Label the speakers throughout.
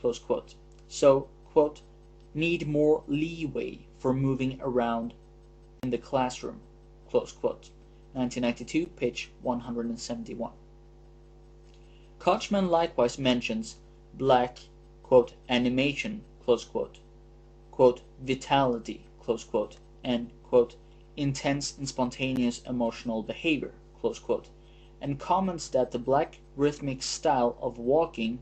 Speaker 1: close quote. So, quote, need more leeway for moving around in the classroom, close quote. 1992, page 171. Kochman likewise mentions black, quote, animation, close quote, quote, vitality, close quote, and, quote, intense and spontaneous emotional behavior, close quote, and comments that the black rhythmic style of walking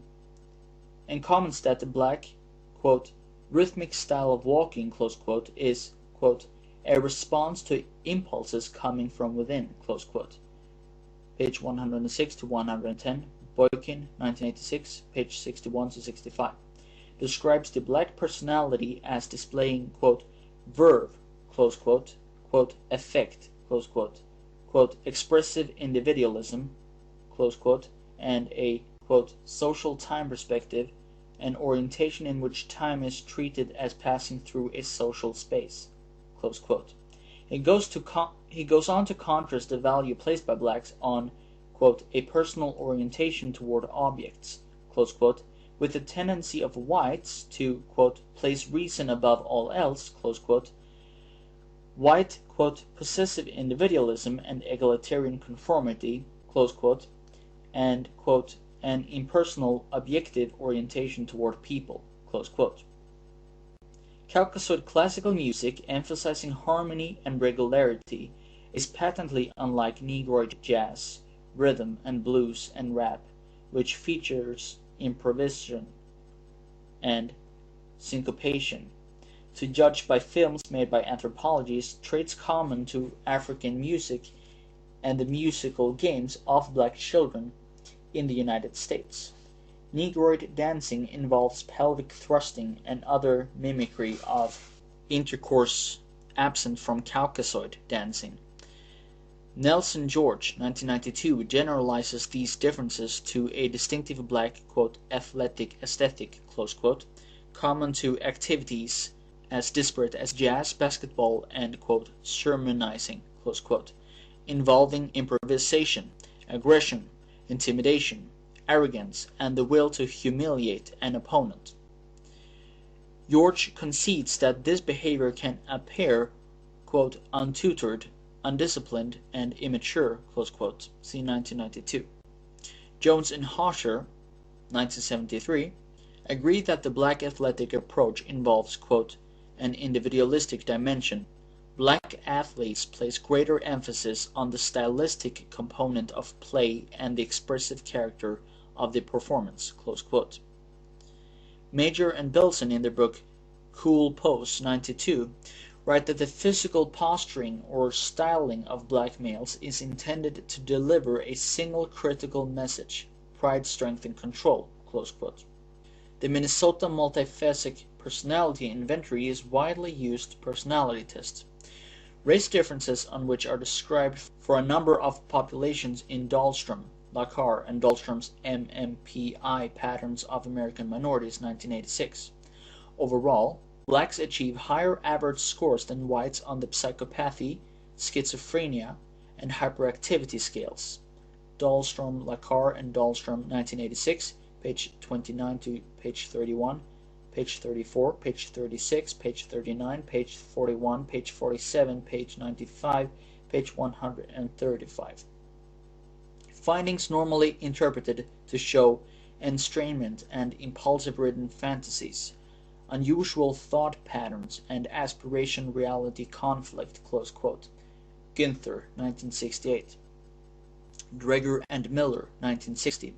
Speaker 1: quote, rhythmic style of walking, close quote, is, quote, a response to impulses coming from within, close quote. Page 106 to 110, Boykin, 1986, page 61 to 65. Describes the black personality as displaying, quote, verve, close quote, quote, affect, close quote, quote, expressive individualism, close quote, and a, quote, social time perspective, an orientation in which time is treated as passing through a social space, close quote. He goes on to contrast the value placed by blacks on, quote, a personal orientation toward objects, close quote, with the tendency of whites to, quote, place reason above all else, close quote. White, quote, possessive individualism and egalitarian conformity, close quote, and, quote, an impersonal objective orientation toward people, close quote. Caucasoid classical music, emphasizing harmony and regularity, is patently unlike Negroid jazz, rhythm and blues and rap, which features improvisation and syncopation. To judge by films made by anthropologists, traits common to African music and the musical games of black children in the United States. Negroid dancing involves pelvic thrusting and other mimicry of intercourse absent from Caucasoid dancing. Nelson George, 1992, generalizes these differences to a distinctive black, quote, athletic aesthetic, close quote, common to activities as disparate as jazz, basketball, and, quote, sermonizing, close quote, involving improvisation, aggression, intimidation, arrogance, and the will to humiliate an opponent. George concedes that this behavior can appear, quote, untutored, undisciplined, and immature, close quote. See 1992. Jones and Hosher, 1973, agree that the black athletic approach involves, quote, an individualistic dimension. Black athletes place greater emphasis on the stylistic component of play and the expressive character of the performance, close quote. Major and Bilson, in their book Cool Pose, 92, write that the physical posturing or styling of black males is intended to deliver a single critical message: pride, strength, and control, close quote. The Minnesota Multiphasic Personality Inventory is widely used personality test. Race differences on which are described for a number of populations in Dahlstrom, Lacar, and Dahlstrom's MMPI Patterns of American Minorities, 1986. Overall, blacks achieve higher average scores than whites on the psychopathy, schizophrenia, and hyperactivity scales. Dahlstrom, Lacar, and Dahlstrom, 1986, page 29 to page 31, page 34, page 36, page 39, page 41, page 47, page 95, page 135. Findings normally interpreted to show enstrainment and impulsive-ridden fantasies, unusual thought patterns, and aspiration-reality conflict, close quote. Ginther, 1968. Dreger and Miller, 1960,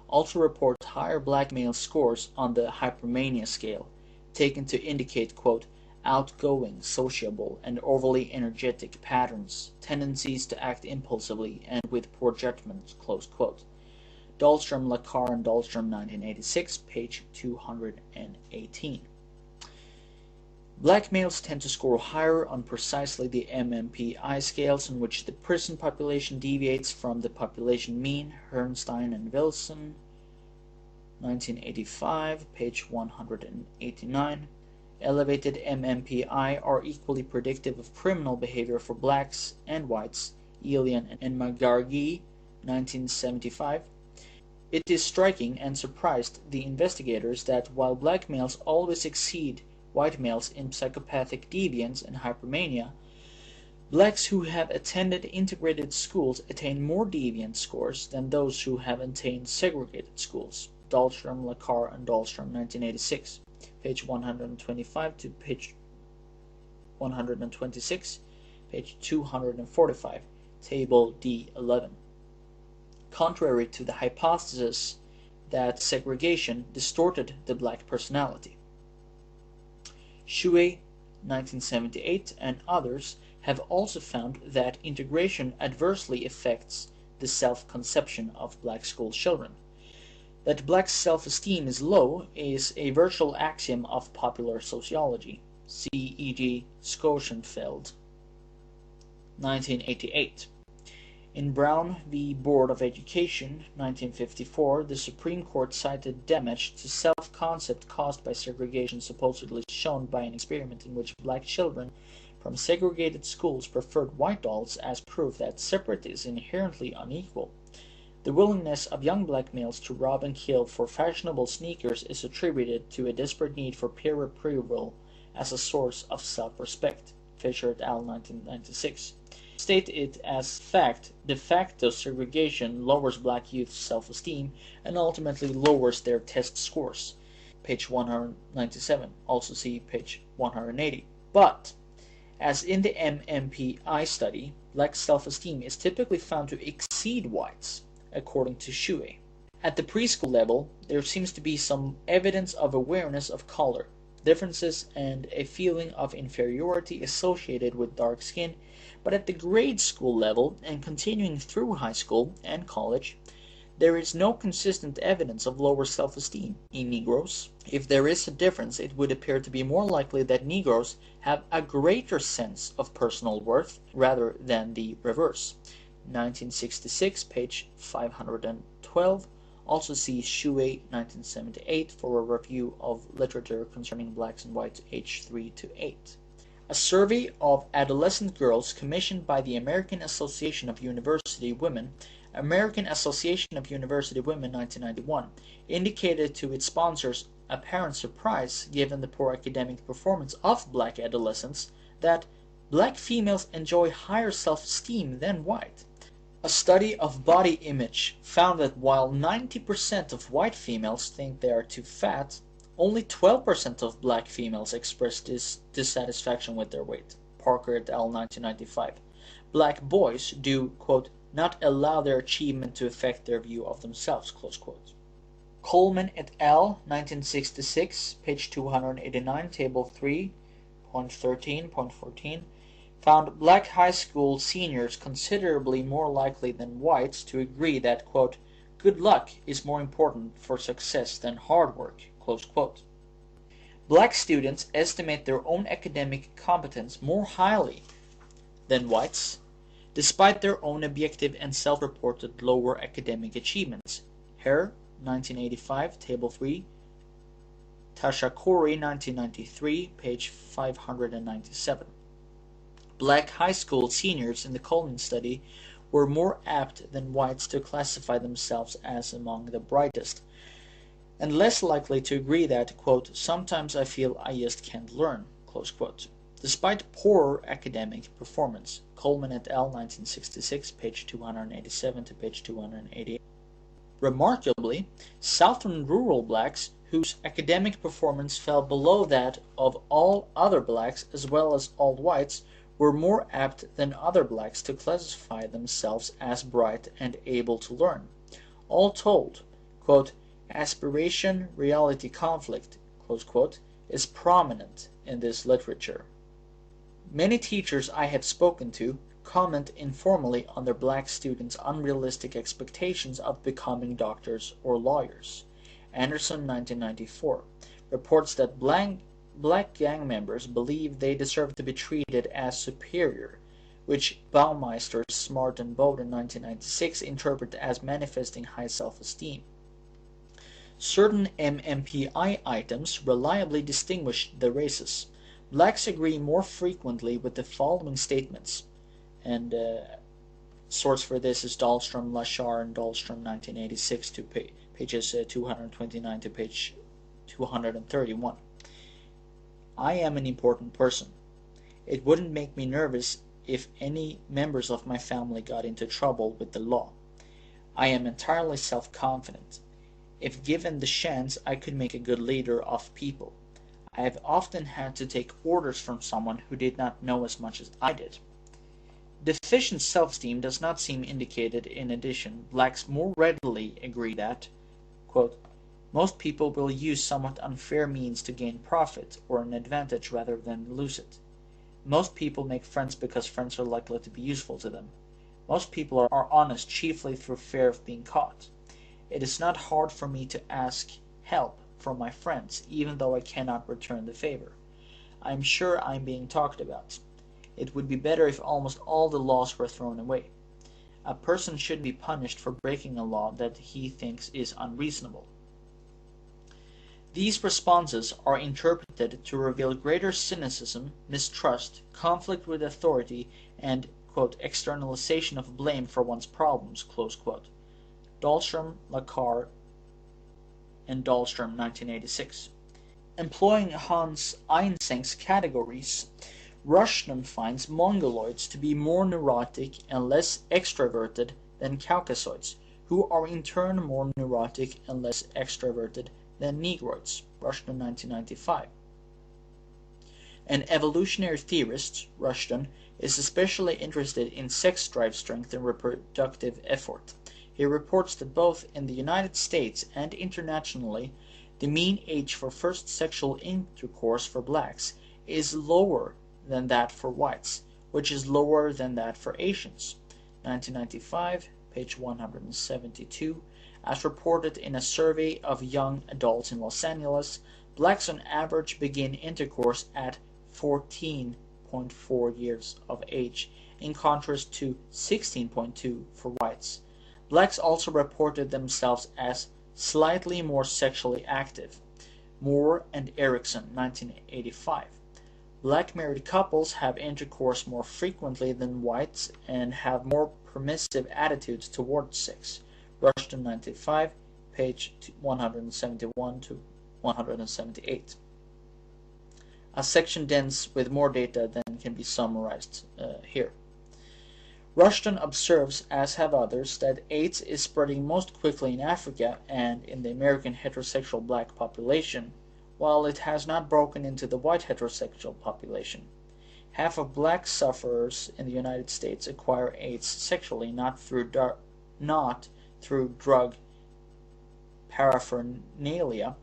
Speaker 1: also report higher black male scores on the hypermania scale, taken to indicate, quote, outgoing, sociable, and overly energetic patterns, tendencies to act impulsively and with poor judgment, close quote. Dahlstrom, Lacar, and Dahlstrom, 1986, page 218. Black males tend to score higher on precisely the MMPI scales in which the prison population deviates from the population mean, Herrnstein and Wilson, 1985, page 189. Elevated MMPI are equally predictive of criminal behavior for blacks and whites, Elian and Magargee, 1975. It is striking and surprised the investigators that while black males always exceed white males in psychopathic deviance and hypermania, blacks who have attended integrated schools attain more deviant scores than those who have attained segregated schools. Dahlstrom, Lacar, and Dahlstrom, 1986, page 125 to page 126, page 245, table D11. Contrary to the hypothesis that segregation distorted the black personality. Shuey, 1978, and others have also found that integration adversely affects the self-conception of black school children. That black self-esteem is low is a virtual axiom of popular sociology. See E.G. Schoenfeld, 1988. In Brown v. Board of Education, 1954, the Supreme Court cited damage to self-concept caused by segregation supposedly shown by an experiment in which black children from segregated schools preferred white adults as proof that separate is inherently unequal. The willingness of young black males to rob and kill for fashionable sneakers is attributed to a desperate need for peer approval as a source of self-respect. Fisher et al. 1996. State it as fact, de facto segregation lowers black youth's self-esteem and ultimately lowers their test scores. Page 197. Also see page 180. But, as in the MMPI study, black self-esteem is typically found to exceed whites, according to Shuey. At the preschool level, there seems to be some evidence of awareness of color differences and a feeling of inferiority associated with dark skin, but at the grade school level and continuing through high school and college, there is no consistent evidence of lower self-esteem in Negroes. If there is a difference, it would appear to be more likely that Negroes have a greater sense of personal worth rather than the reverse. 1966, page 512. Also see Shuey, 1978, for a review of literature concerning blacks and whites aged 3 to 8. A survey of adolescent girls commissioned by the American Association of University Women, American Association of University Women, 1991, indicated to its sponsors apparent surprise, given the poor academic performance of black adolescents, that black females enjoy higher self-esteem than white. A study of body image found that while 90% of white females think they are too fat, only 12% of black females express dissatisfaction with their weight. Parker et al. 1995. Black boys do, quote, not allow their achievement to affect their view of themselves, close quote. Coleman et al. 1966, page 289, table 3.13.14, found black high school seniors considerably more likely than whites to agree that, quote, good luck is more important for success than hard work, close quote. Black students estimate their own academic competence more highly than whites, despite their own objective and self-reported lower academic achievements. Hare, 1985, table 3, Tashakori, 1993, page 597. Black high school seniors in the Coleman study were more apt than whites to classify themselves as among the brightest, and less likely to agree that, quote, sometimes I feel I just can't learn, close quote. Despite poorer academic performance. Coleman et al. 1966, page 287 to page 288. Remarkably, Southern rural blacks whose academic performance fell below that of all other blacks as well as all whites were more apt than other blacks to classify themselves as bright and able to learn. All told, quote, aspiration-reality conflict, close quote, is prominent in this literature. Many teachers I have spoken to comment informally on their black students' unrealistic expectations of becoming doctors or lawyers. Anderson, 1994, reports that black gang members believe they deserve to be treated as superior, which Baumeister, Smart, and Bowden, 1996, interpret as manifesting high self-esteem. Certain MMPI items reliably distinguish the races. Blacks agree more frequently with the following statements, and Source for this is Dahlstrom, Lashar, and Dahlstrom 1986 to pages 229 to page 231. I am an important person. It wouldn't make me nervous if any members of my family got into trouble with the law. I am entirely self-confident. If given the chance, I could make a good leader of people. I have often had to take orders from someone who did not know as much as I did. Deficient self-esteem does not seem indicated. In addition, blacks more readily agree that, quote, most people will use somewhat unfair means to gain profit or an advantage rather than lose it. Most people make friends because friends are likely to be useful to them. Most people are honest chiefly through fear of being caught. It is not hard for me to ask help from my friends, even though I cannot return the favor. I am sure I am being talked about. It would be better if almost all the laws were thrown away. A person shouldn't be punished for breaking a law that he thinks is unreasonable. These responses are interpreted to reveal greater cynicism, mistrust, conflict with authority, and, quote, externalization of blame for one's problems, close quote. Dahlstrom, Lashar, and Dahlstrom, 1986. Employing Hans Eysenck's categories, Rushton finds Mongoloids to be more neurotic and less extroverted than Caucasoids, who are in turn more neurotic and less extroverted than Negroids, Rushton 1995. An evolutionary theorist, Rushton, is especially interested in sex drive strength and reproductive effort. He reports that both in the United States and internationally, the mean age for first sexual intercourse for blacks is lower than that for whites, which is lower than that for Asians. 1995, page 172. As reported in a survey of young adults in Los Angeles, blacks on average begin intercourse at 14.4 years of age, in contrast to 16.2 for whites. Blacks also reported themselves as slightly more sexually active. Moore and Erickson, 1985. Black married couples have intercourse more frequently than whites and have more permissive attitudes towards sex. Rushton 95, page 171 to 178. A section dense with more data than can be summarized here. Rushton observes, as have others, that AIDS is spreading most quickly in Africa and in the American heterosexual black population, while it has not broken into the white heterosexual population. Half of black sufferers in the United States acquire AIDS sexually, not through drug paraphernalia,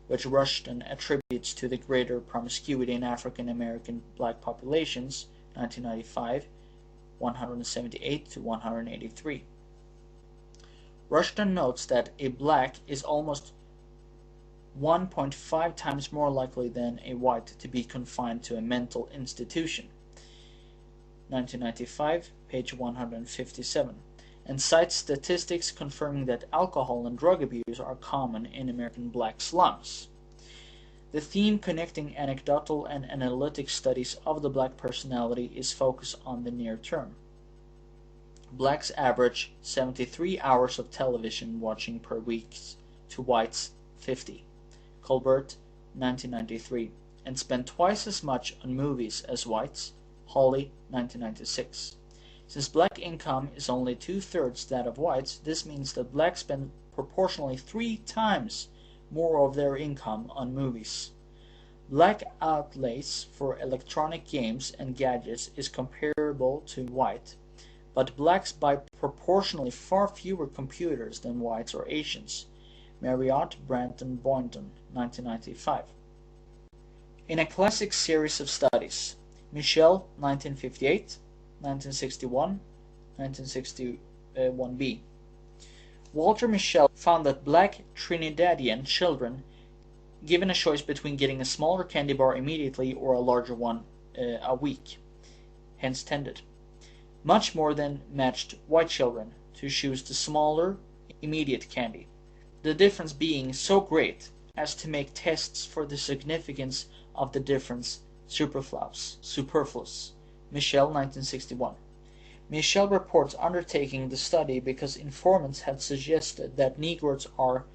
Speaker 1: which Rushton attributes to the greater promiscuity in African American black populations, 1995, 178 to 183. Rushton notes that a black is almost 1.5 times more likely than a white to be confined to a mental institution, 1995, page 157, and cites statistics confirming that alcohol and drug abuse are common in American black slums. The theme connecting anecdotal and analytic studies of the black personality is focused on the near term. Blacks average 73 hours of television watching per week to whites 50. Colbert, 1993, and spend twice as much on movies as whites. Hawley, 1996. Since black income is only 2/3 that of whites, this means that blacks spend proportionally 3 times more of their income on movies. Black outlays for electronic games and gadgets is comparable to white, but blacks buy proportionally far fewer computers than whites or Asians. Marriott, Branton, Boynton, 1995. In a classic series of studies, Michel, 1958, 1961, 1961b. Walter Michel found that black Trinidadian children, given a choice between getting a smaller candy bar immediately or a larger one a week, hence tended, much more than matched white children to choose the smaller, immediate candy, the difference being so great as to make tests for the significance of the difference superfluous. Michel, 1961. Michel reports undertaking the study because informants had suggested that Negroes are